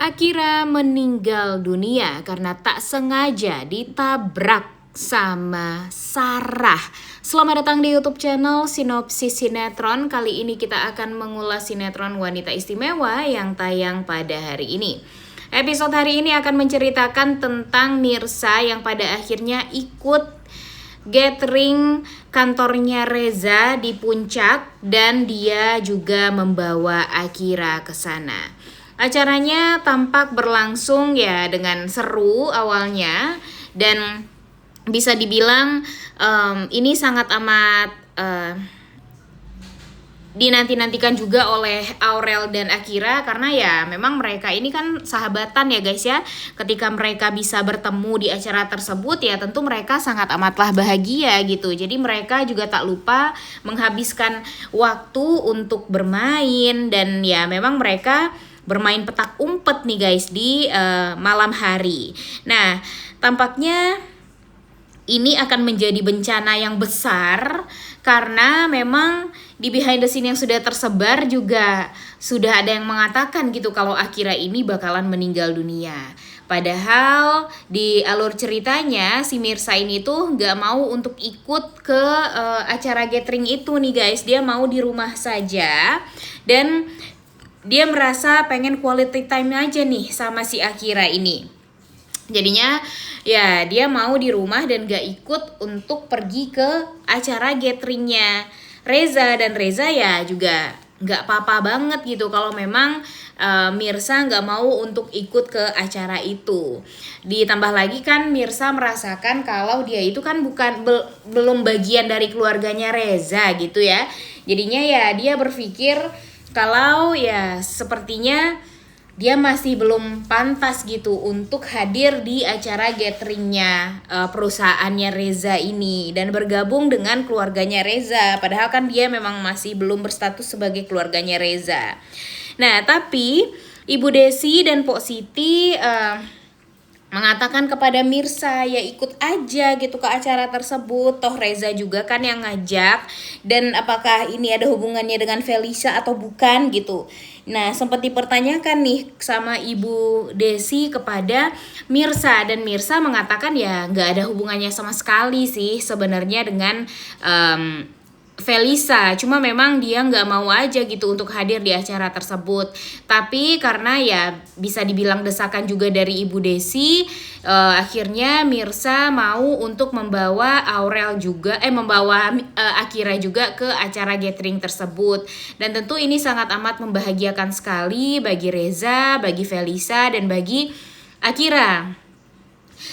Akira meninggal dunia karena tak sengaja ditabrak sama Sarah. Selamat datang di YouTube channel Sinopsis Sinetron. Kali ini kita akan mengulas sinetron Wanita Istimewa yang tayang pada hari ini. Episode hari ini akan menceritakan tentang Mirsa yang pada akhirnya ikut gathering kantornya Reza di Puncak dan dia juga membawa Akira ke sana. Acaranya tampak berlangsung ya dengan seru awalnya dan bisa dibilang ini sangat amat dinanti-nantikan juga oleh Aurel dan Akira karena ya memang mereka ini kan sahabatan ya guys ya. Ketika mereka bisa bertemu di acara tersebut ya tentu mereka sangat amatlah bahagia gitu. Jadi mereka juga tak lupa menghabiskan waktu untuk bermain dan ya memang mereka bermain petak umpet nih guys di malam hari. Nah, tampaknya ini akan menjadi bencana yang besar karena memang di behind the scene yang sudah tersebar juga sudah ada yang mengatakan gitu kalau Akira ini bakalan meninggal dunia. Padahal di alur ceritanya si Mirsa ini tuh gak mau untuk ikut ke acara gathering itu nih guys. Dia mau di rumah saja dan dia merasa pengen quality time aja nih sama si Akira ini. Jadinya ya dia mau di rumah dan gak ikut untuk pergi ke acara gatheringnya Reza. Dan Reza ya juga gak apa-apa banget gitu kalau memang Mirsa gak mau untuk ikut ke acara itu. Ditambah lagi kan Mirsa merasakan kalau dia itu kan belum bagian dari keluarganya Reza gitu ya. Jadinya ya dia berpikir kalau ya sepertinya dia masih belum pantas gitu untuk hadir di acara gatheringnya perusahaannya Reza ini dan bergabung dengan keluarganya Reza. Padahal kan dia memang masih belum berstatus sebagai keluarganya Reza. Nah tapi Ibu Desi dan Pok Siti mengatakan kepada Mirsa ya ikut aja gitu ke acara tersebut. Toh Reza juga kan yang ngajak. Dan apakah ini ada hubungannya dengan Felisa atau bukan gitu. Nah sempat dipertanyakan nih sama Ibu Desi kepada Mirsa. Dan Mirsa mengatakan ya gak ada hubungannya sama sekali sih sebenarnya dengan Felisa, cuma memang dia nggak mau aja gitu untuk hadir di acara tersebut. Tapi karena ya bisa dibilang desakan juga dari Ibu Desi, akhirnya Mirsa mau untuk membawa membawa Akira juga ke acara gathering tersebut. Dan tentu ini sangat amat membahagiakan sekali bagi Reza, bagi Felisa dan bagi Akira.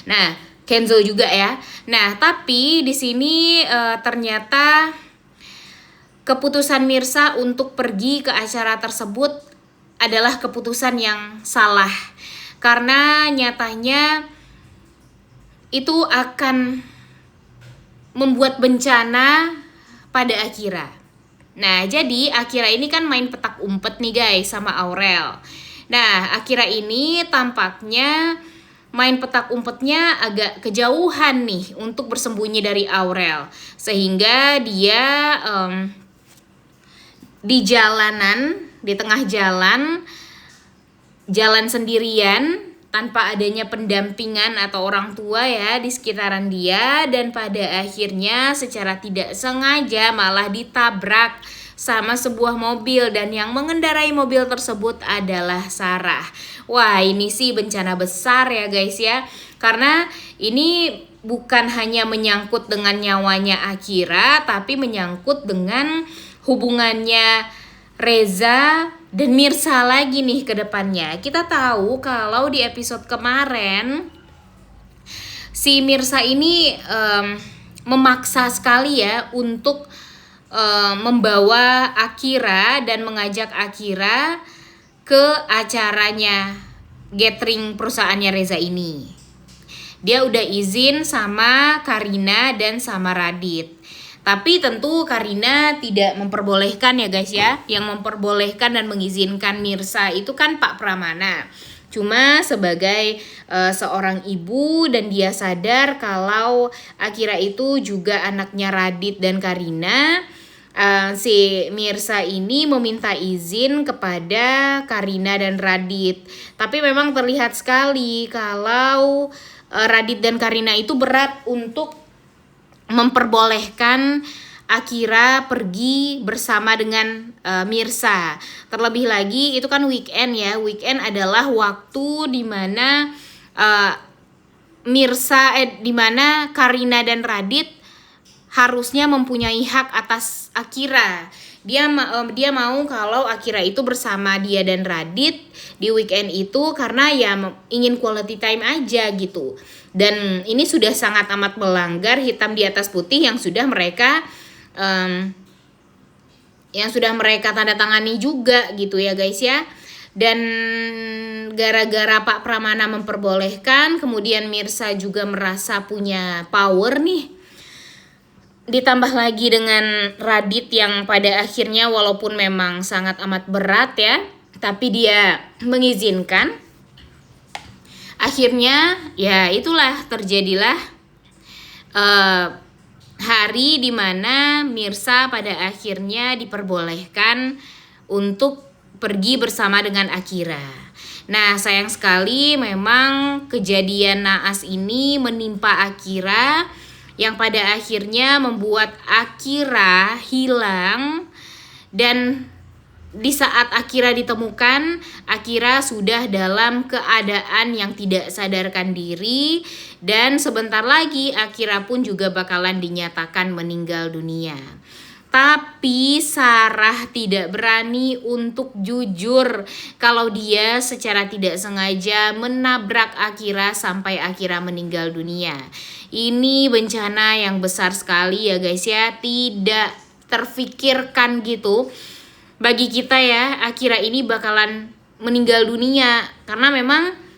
Nah, Kenzo juga ya. Nah, tapi di sini ternyata keputusan Mirsa untuk pergi ke acara tersebut adalah keputusan yang salah. Karena nyatanya itu akan membuat bencana pada Akira. Nah, jadi Akira ini kan main petak umpet nih guys sama Aurel. Nah, Akira ini tampaknya main petak umpetnya agak kejauhan nih untuk bersembunyi dari Aurel. Sehingga dia di jalanan, di tengah jalan sendirian tanpa adanya pendampingan atau orang tua ya di sekitaran dia. Dan pada akhirnya secara tidak sengaja malah ditabrak sama sebuah mobil dan yang mengendarai mobil tersebut adalah Sarah. Wah ini sih bencana besar ya guys ya. Karena ini bukan hanya menyangkut dengan nyawanya Akira tapi menyangkut dengan hubungannya Reza dan Mirsa lagi nih ke depannya. Kita tahu kalau di episode kemarin si Mirsa ini memaksa sekali ya untuk membawa Akira dan mengajak Akira ke acaranya gathering perusahaannya Reza ini. Dia udah izin sama Karina dan sama Radit. Tapi tentu Karina tidak memperbolehkan ya guys ya. Yang memperbolehkan dan mengizinkan Mirsa itu kan Pak Pramana. Cuma sebagai seorang ibu dan dia sadar kalau Akira itu juga anaknya Radit dan Karina. si Mirsa ini meminta izin kepada Karina dan Radit. Tapi memang terlihat sekali kalau Radit dan Karina itu berat untuk memperbolehkan Akira pergi bersama dengan Mirsa. Terlebih lagi itu kan weekend ya. Weekend adalah waktu dimana dimana Karina dan Radit harusnya mempunyai hak atas Akira. Dia mau kalau Akira itu bersama dia dan Radit di weekend itu karena ya ingin quality time aja gitu. Dan ini sudah sangat amat melanggar hitam di atas putih yang sudah mereka tanda tangani juga gitu ya guys ya. Dan gara-gara Pak Pramana memperbolehkan, kemudian Mirsa juga merasa punya power nih. Ditambah lagi dengan Radit yang pada akhirnya walaupun memang sangat amat berat ya, tapi dia mengizinkan. Akhirnya ya itulah terjadilah hari dimana Mirsa pada akhirnya diperbolehkan untuk pergi bersama dengan Akira. Nah, sayang sekali memang kejadian naas ini menimpa Akira yang pada akhirnya membuat Akira hilang. Dan di saat Akira ditemukan, Akira sudah dalam keadaan yang tidak sadarkan diri. Dan sebentar lagi Akira pun juga bakalan dinyatakan meninggal dunia. Tapi Sarah tidak berani untuk jujur kalau dia secara tidak sengaja menabrak Akira sampai Akira meninggal dunia. Ini bencana yang besar sekali ya guys ya, tidak terfikirkan gitu bagi kita ya, Akira ini bakalan meninggal dunia. Karena memang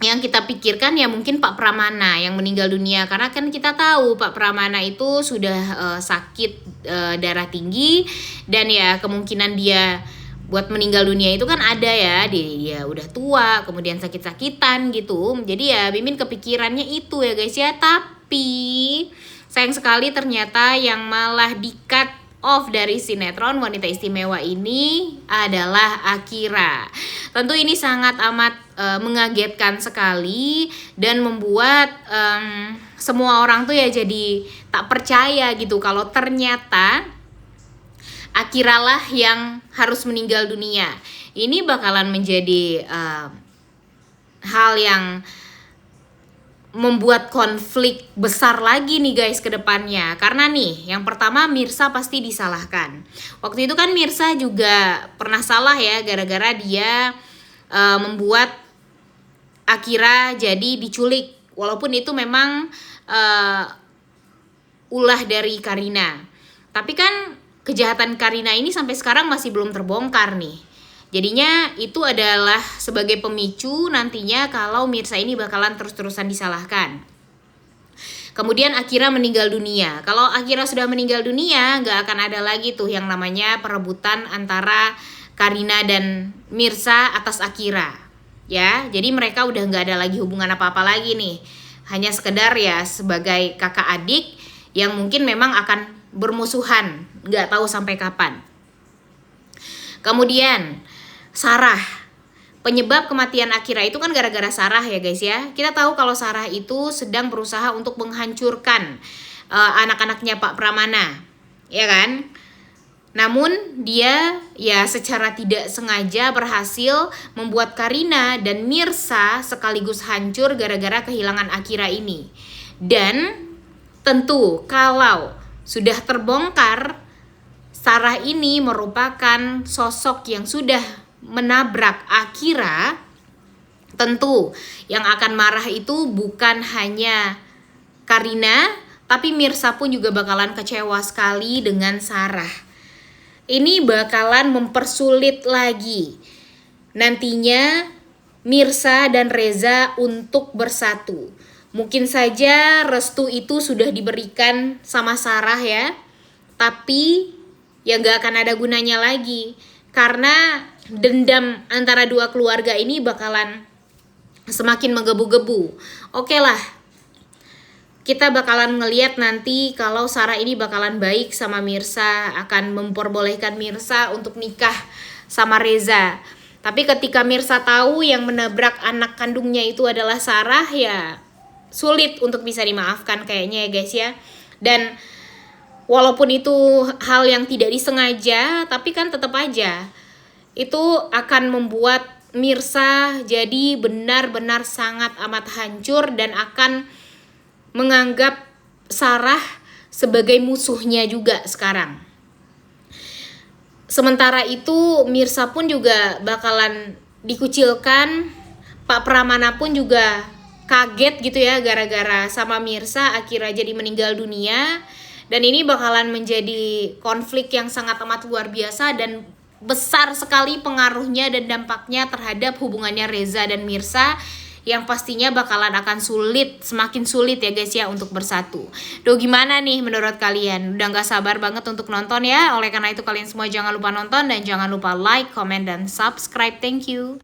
yang kita pikirkan ya mungkin Pak Pramana yang meninggal dunia. Karena kan kita tahu Pak Pramana itu sudah sakit darah tinggi. Dan ya kemungkinan dia buat meninggal dunia itu kan ada ya. Dia udah tua, kemudian sakit-sakitan gitu. Jadi ya Mimin kepikirannya itu ya guys ya. Tapi sayang sekali ternyata yang malah di-cut off dari sinetron Wanita Istimewa ini adalah Akira. Tentu ini sangat amat mengagetkan sekali dan membuat semua orang tuh ya jadi tak percaya gitu kalau ternyata Akira lah yang harus meninggal dunia. Ini bakalan menjadi hal yang membuat konflik besar lagi nih guys ke depannya. Karena nih, yang pertama Mirsa pasti disalahkan. Waktu itu kan Mirsa juga pernah salah ya, gara-gara dia membuat Akira jadi diculik. Walaupun itu memang ulah dari Karina. Tapi kan kejahatan Karina ini sampai sekarang masih belum terbongkar nih. Jadinya itu adalah sebagai pemicu nantinya kalau Mirsa ini bakalan terus-terusan disalahkan. Kemudian Akira meninggal dunia. Kalau Akira sudah meninggal dunia, nggak akan ada lagi tuh yang namanya perebutan antara Karina dan Mirsa atas Akira. Ya, jadi mereka udah nggak ada lagi hubungan apa-apa lagi nih. Hanya sekedar ya sebagai kakak adik yang mungkin memang akan bermusuhan, nggak tahu sampai kapan. Kemudian Sarah, penyebab kematian Akira itu kan gara-gara Sarah ya guys ya. Kita tahu kalau Sarah itu sedang berusaha untuk menghancurkan anak-anaknya Pak Pramana, ya kan? Namun dia ya secara tidak sengaja berhasil membuat Karina dan Mirsa sekaligus hancur gara-gara kehilangan Akira ini. Dan tentu kalau sudah terbongkar Sarah ini merupakan sosok yang sudah menabrak Akira, tentu yang akan marah itu bukan hanya Karina, tapi Mirsa pun juga bakalan kecewa sekali dengan Sarah. Ini bakalan mempersulit lagi nantinya Mirsa dan Reza untuk bersatu. Mungkin saja restu itu sudah diberikan sama Sarah ya, tapi ya gak akan ada gunanya lagi. Karena dendam antara dua keluarga ini bakalan semakin menggebu-gebu. Oke lah, kita bakalan ngeliat nanti kalau Sarah ini bakalan baik sama Mirsa, akan memperbolehkan Mirsa untuk nikah sama Reza. Tapi ketika Mirsa tahu yang menabrak anak kandungnya itu adalah Sarah, ya sulit untuk bisa dimaafkan kayaknya ya guys ya. Dan walaupun itu hal yang tidak disengaja, tapi kan tetap aja itu akan membuat Mirsa jadi benar-benar sangat amat hancur dan akan menganggap Sarah sebagai musuhnya juga sekarang. Sementara itu Mirsa pun juga bakalan dikucilkan. Pak Pramana pun juga kaget gitu ya gara-gara sama Mirsa akhirnya jadi meninggal dunia. Dan ini bakalan menjadi konflik yang sangat amat luar biasa dan besar sekali pengaruhnya dan dampaknya terhadap hubungannya Reza dan Mirsa, yang pastinya bakalan akan sulit, semakin sulit ya guys ya untuk bersatu. Duh, gimana nih menurut kalian? Udah gak sabar banget untuk nonton ya. Oleh karena itu kalian semua jangan lupa nonton dan jangan lupa like, comment, dan subscribe. Thank you.